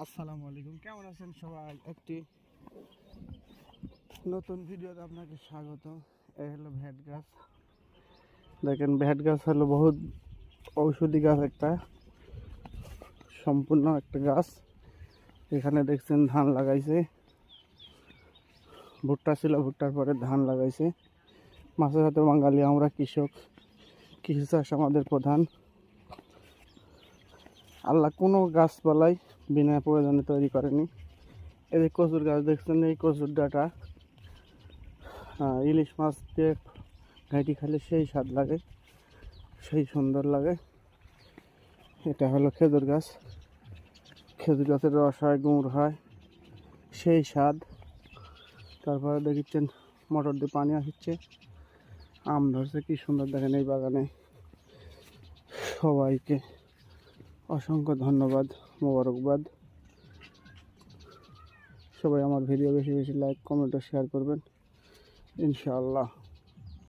আসসালামু আলাইকুম, কেমন আছেন সবাই? একটি নতুন ভিডিওতে আপনাকে স্বাগত। এই হলো ভেট গাছ। দেখেন, ভেট গাছ হলো বহুত ঔষধি গাছ, একটা সম্পূর্ণ একটা গাছ। এখানে দেখছেন ধান লাগাইছে, ভুট্টা ছিল, ভুট্টার পরে ধান লাগাইছে। মাছের হাতে বাঙালি আমরা, কৃষক, কৃষি চাষ আমাদের প্রধান। আল্লাহ কোনো গাছপালাই বিনা প্রয়োজনে তৈরি করেনি। এই যে কচুর গাছ দেখছেন, এই কচুর ডাঁটা ইলিশ মাছ দিয়ে ঘাঁটি খেলে সেই স্বাদ লাগে, সেই সুন্দর লাগে। এটা হলো খেজুর গাছ। খেজুর গাছের রস হয়, গুড় হয়, সেই স্বাদ। তারপরে দেখছেন মোটর দিয়ে পানি আসছে, আম ধরছে, কি সুন্দর দেখেন এই বাগানে। সবাইকে অসংখ্য ধন্যবাদ, মোবারকবাদ। সবাই আমার ভিডিও বেশি বেশি লাইক, কমেন্ট ও শেয়ার করবেন ইনশাআল্লাহ।